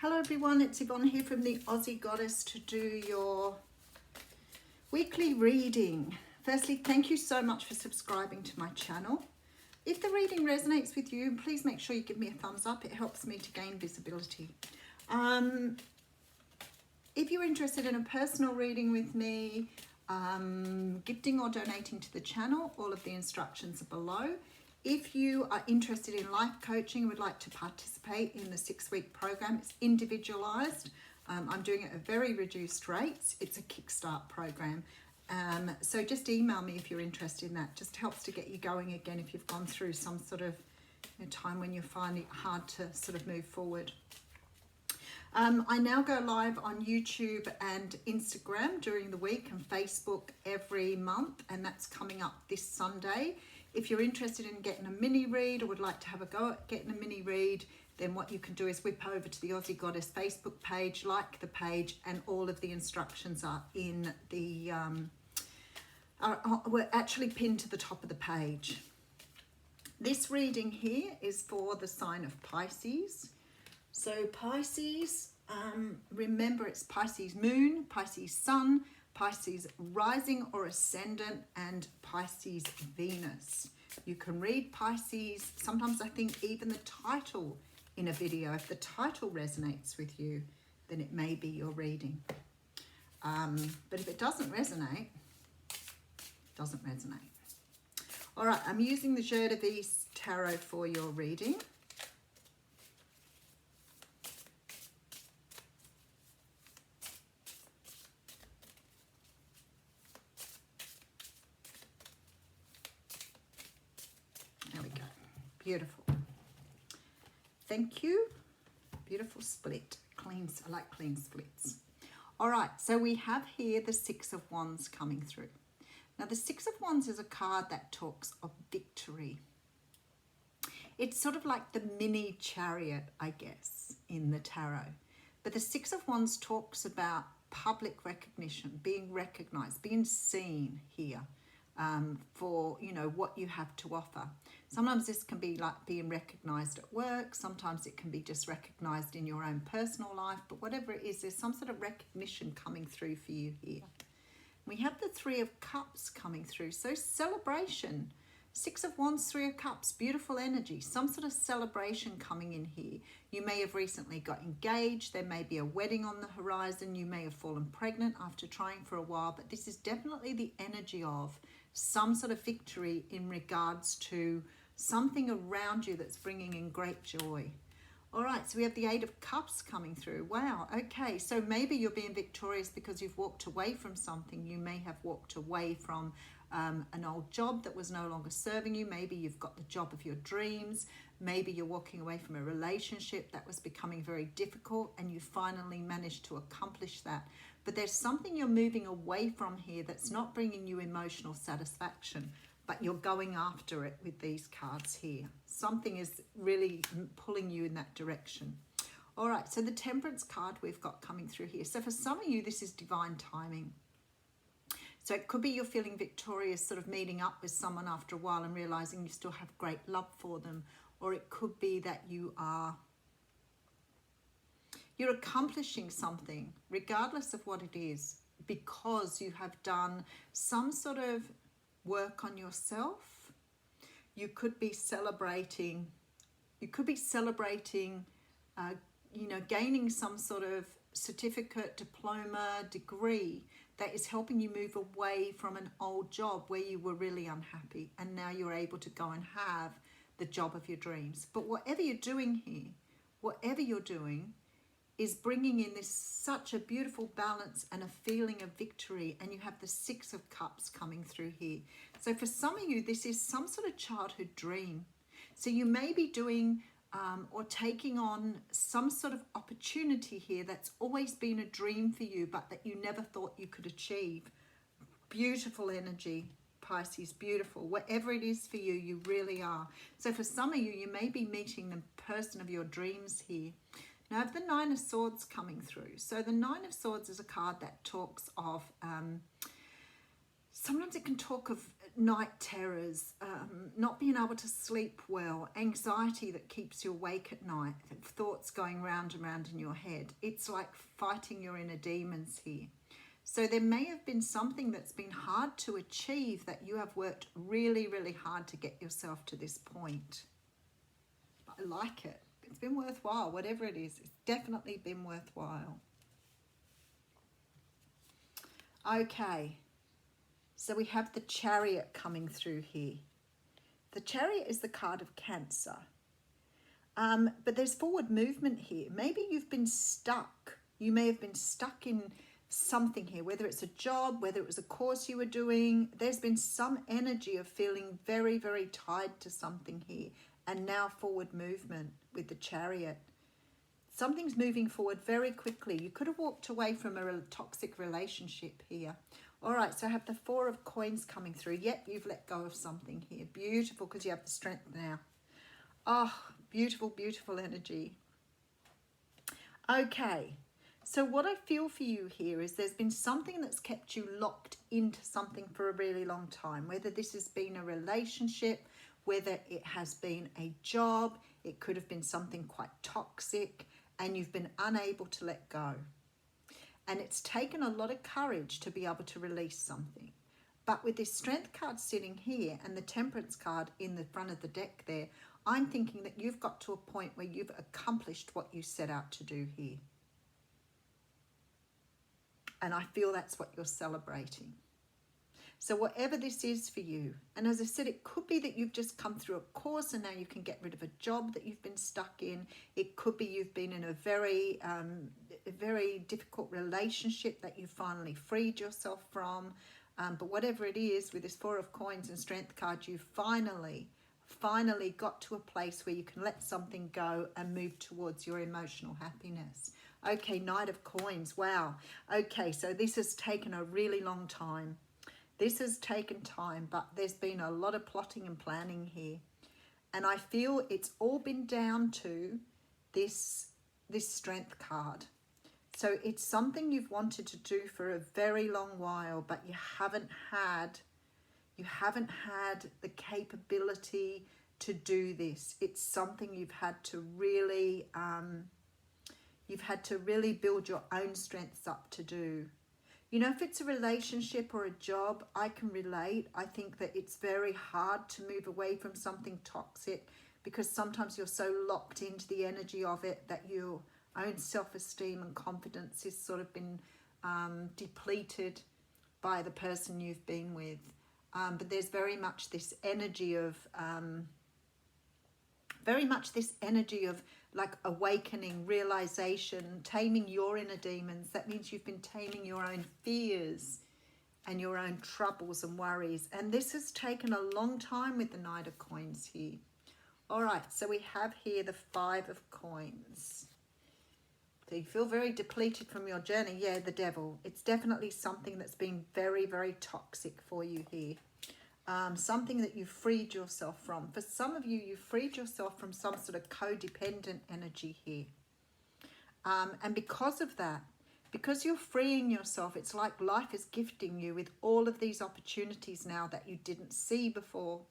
Hello everyone, it's Yvonne here from the Aussie Goddess to do your weekly reading. Firstly, thank you so much for subscribing to my channel. If the reading resonates with you, please make sure you give me a thumbs up. It helps me to gain visibility. If you're interested in a personal reading with me, gifting or donating to the channel, all of the instructions are below. If you are interested in life coaching and would like to participate in the 6-week program, it's individualized. I'm doing it at very reduced rates. It's a kickstart program. So just email me if you're interested in that. Just helps to get you going again if you've gone through some sort of time when you find it hard to sort of move forward. I now go live on YouTube and Instagram during the week and Facebook every month, and that's coming up this Sunday. If you're interested in getting a mini read or would like to have a go at getting a mini read, then what you can do is whip over to the Aussie Goddess Facebook page, like the page, and all of the instructions are in the were actually pinned to the top of the page. This reading here is for the sign of Pisces. So Pisces, remember it's Pisces moon, Pisces sun, Pisces rising or ascendant, and Pisces Venus. You can read Pisces, sometimes I think even the title in a video, if the title resonates with you, then it may be your reading. But if it doesn't resonate, it doesn't resonate. All right, I'm using the Jeu de Vie Tarot for your reading. Beautiful. Thank you. Beautiful split. Clean. I like clean splits. All right. So we have here the Six of Wands coming through. Now the Six of Wands is a card that talks of victory. It's sort of like the mini Chariot, I guess, in the tarot. But the Six of Wands talks about public recognition, being recognized, being seen here. For what you have to offer. Sometimes this can be like being recognized at work, sometimes it can be just recognized in your own personal life, but whatever it is, there's some sort of recognition coming through for you here. We have the Three of Cups coming through, so celebration. Six of Wands, Three of Cups, beautiful energy, some sort of celebration coming in here. You may have recently got engaged, there may be a wedding on the horizon, you may have fallen pregnant after trying for a while, but this is definitely the energy of some sort of victory in regards to something around you that's bringing in great joy. All right, so we have the Eight of Cups coming through. Wow, okay, so maybe you're being victorious because you've walked away from something. You may have walked away from an old job that was no longer serving you. Maybe you've got the job of your dreams. Maybe you're walking away from a relationship that was becoming very difficult and you finally managed to accomplish that. But there's something you're moving away from here that's not bringing you emotional satisfaction, but you're going after it with these cards here. Something is really pulling you in that direction. All right, so the Temperance card we've got coming through here. So for some of you, this is divine timing. So it could be you're feeling victorious, sort of meeting up with someone after a while and realizing you still have great love for them. Or it could be that you're accomplishing something, regardless of what it is, because you have done some sort of work on yourself. You could be celebrating, gaining some sort of certificate, diploma, degree that is helping you move away from an old job where you were really unhappy, and now you're able to go and have the job of your dreams. But whatever you're doing here, whatever you're doing, is bringing in this such a beautiful balance and a feeling of victory, and you have the Six of Cups coming through here. So for some of you, this is some sort of childhood dream. So you may be doing or taking on some sort of opportunity here that's always been a dream for you, but that you never thought you could achieve. Beautiful energy, Pisces, beautiful. Whatever it is for you, you really are. So for some of you, you may be meeting the person of your dreams here. Now I have the Nine of Swords coming through. So the Nine of Swords is a card that talks of, sometimes it can talk of night terrors, not being able to sleep well, anxiety that keeps you awake at night, thoughts going round and round in your head. It's like fighting your inner demons here. So there may have been something that's been hard to achieve that you have worked really, really hard to get yourself to this point. But I like it. It's been worthwhile, whatever it is. It's definitely been worthwhile. Okay. So we have the Chariot coming through here. The Chariot is the card of Cancer. But there's forward movement here. Maybe you've been stuck. You may have been stuck in something here, whether it's a job, whether it was a course you were doing. There's been some energy of feeling very, very tied to something here. And now forward movement with the Chariot. Something's moving forward very quickly. You could have walked away from a toxic relationship here. All right, so I have the Four of Coins coming through. Yep, you've let go of something here. Beautiful, because you have the strength now. Oh, beautiful, beautiful energy. Okay, so what I feel for you here is there's been something that's kept you locked into something for a really long time. Whether this has been a relationship, whether it has been a job, it could have been something quite toxic, and you've been unable to let go. And it's taken a lot of courage to be able to release something. But with this Strength card sitting here and the Temperance card in the front of the deck there, I'm thinking that you've got to a point where you've accomplished what you set out to do here. And I feel that's what you're celebrating. So whatever this is for you, and as I said, it could be that you've just come through a course and now you can get rid of a job that you've been stuck in. It could be you've been in a very difficult relationship that you finally freed yourself from. But whatever it is, with this Four of Coins and Strength card, you finally got to a place where you can let something go and move towards your emotional happiness. Okay, Knight of Coins. Wow. Okay, so this has taken a really long time. This has taken time, but there's been a lot of plotting and planning here. And I feel it's all been down to this Strength card. So it's something you've wanted to do for a very long while, but you haven't had the capability to do this. It's something you've had to really build your own strengths up to do. You know, if it's a relationship or a job, I can relate. I think that it's very hard to move away from something toxic because sometimes you're so locked into the energy of it that your own self-esteem and confidence has sort of been depleted by the person you've been with. But there's very much this energy of like awakening, realization, taming your inner demons. That means you've been taming your own fears and your own troubles and worries. And this has taken a long time with the Knight of Coins here. All right, so we have here the Five of Coins. So you feel very depleted from your journey. Yeah, the Devil. It's definitely something that's been very, very toxic for you here. Something that you freed yourself from. For some of you, you freed yourself from some sort of codependent energy here. And because of that, because you're freeing yourself, it's like life is gifting you with all of these opportunities now that you didn't see before.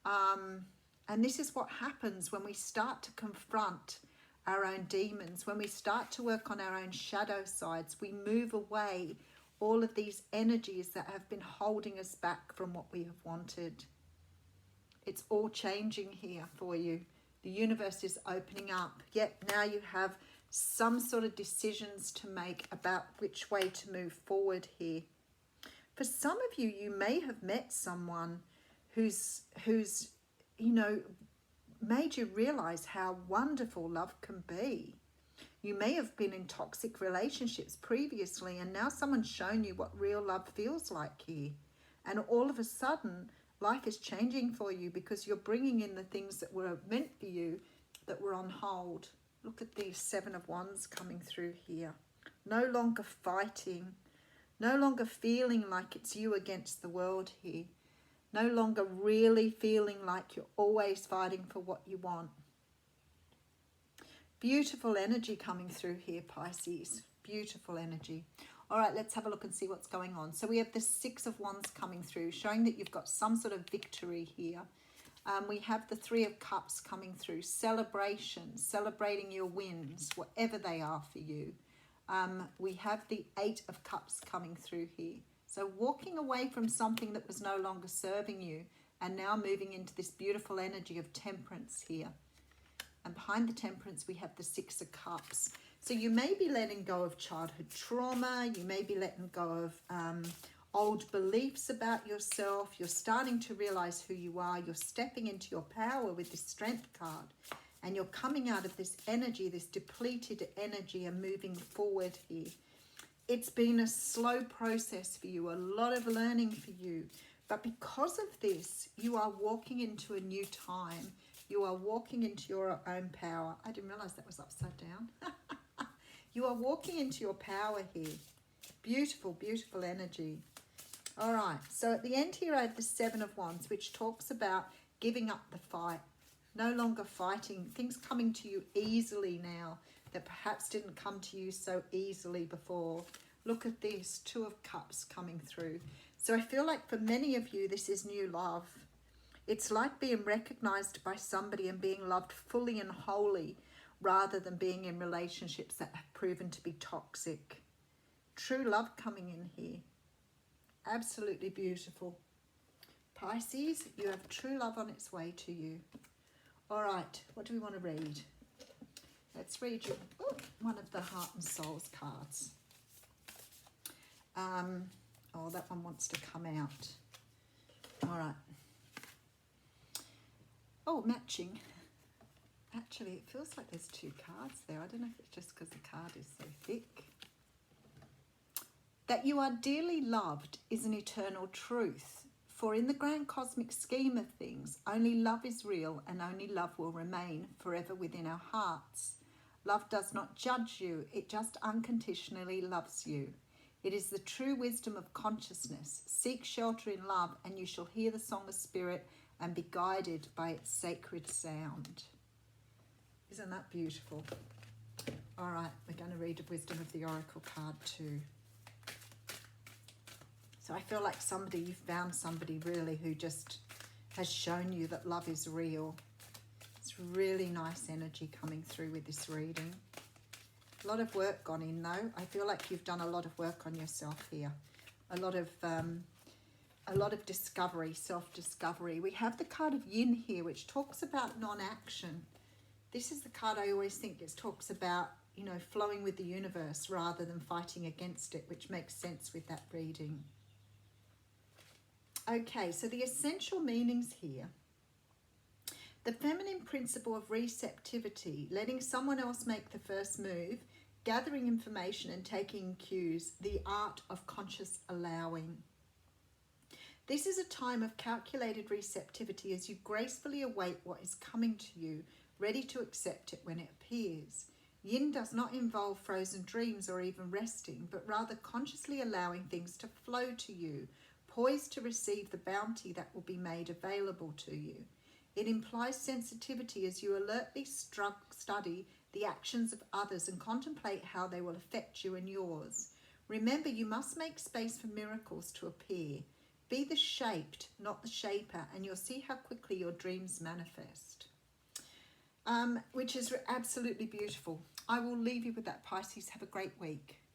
And this is what happens when we start to confront our own demons. When we start to work on our own shadow sides, we move away all of these energies that have been holding us back from what we have wanted. It's all changing here for you. The universe is opening up. Yet now you have some sort of decisions to make about which way to move forward here. For some of you, you may have met someone who's you know, made you realize how wonderful love can be. You may have been in toxic relationships previously, and now someone's shown you what real love feels like here. And all of a sudden, life is changing for you because you're bringing in the things that were meant for you that were on hold. Look at the Seven of Wands coming through here. No longer fighting. No longer feeling like it's you against the world here. No longer really feeling like you're always fighting for what you want. Beautiful energy coming through here, Pisces. Beautiful energy. All right, let's have a look and see what's going on. So we have the Six of Wands coming through, showing that you've got some sort of victory here. We have the Three of Cups coming through, celebration, celebrating your wins, whatever they are for you. We have the Eight of Cups coming through here. So walking away from something that was no longer serving you and now moving into this beautiful energy of temperance here. And behind the temperance, we have the Six of Cups. So you may be letting go of childhood trauma. You may be letting go of old beliefs about yourself. You're starting to realize who you are. You're stepping into your power with this Strength card. And you're coming out of this energy, this depleted energy, and moving forward here. It's been a slow process for you, a lot of learning for you. But because of this, you are walking into a new time. You are walking into your own power. I didn't realize that was upside down. You are walking into your power here. Beautiful, beautiful energy. All right, so at the end here I have the Seven of Wands, which talks about giving up the fight. No longer fighting. Things coming to you easily now that perhaps didn't come to you so easily before. Look at this, Two of Cups coming through. So I feel like for many of you, this is new love. It's like being recognized by somebody and being loved fully and wholly, rather than being in relationships that have proven to be toxic. True love coming in here. Absolutely beautiful. Pisces, you have true love on its way to you. All right, what do we want to read? Let's read you one of the Heart and Souls cards. Oh, that one wants to come out. All right. Oh, matching. Actually, it feels like there's two cards there. I don't know if it's just because the card is so thick. That you are dearly loved is an eternal truth. For in the grand cosmic scheme of things, only love is real and only love will remain forever within our hearts. Love does not judge you, it just unconditionally loves you. It is the true wisdom of consciousness. Seek shelter in love and you shall hear the song of spirit and be guided by its sacred sound. Isn't that beautiful? All right, we're going to read the Wisdom of the Oracle card too. So I feel like you found somebody really who just has shown you that love is real. It's really nice energy coming through with this reading. A lot of work gone in though. I feel like you've done a lot of work on yourself here. A lot of discovery, self-discovery. We have the card of Yin here, which talks about non-action. This is the card I always think it talks about, you know, flowing with the universe rather than fighting against it, which makes sense with that reading. Okay, so the essential meanings here. The feminine principle of receptivity, letting someone else make the first move, gathering information and taking cues, the art of conscious allowing. This is a time of calculated receptivity as you gracefully await what is coming to you, ready to accept it when it appears. Yin does not involve frozen dreams or even resting, but rather consciously allowing things to flow to you, poised to receive the bounty that will be made available to you. It implies sensitivity as you alertly study the actions of others and contemplate how they will affect you and yours. Remember, you must make space for miracles to appear. Be the shaped, not the shaper, and you'll see how quickly your dreams manifest. Which is absolutely beautiful. I will leave you with that, Pisces. Have a great week.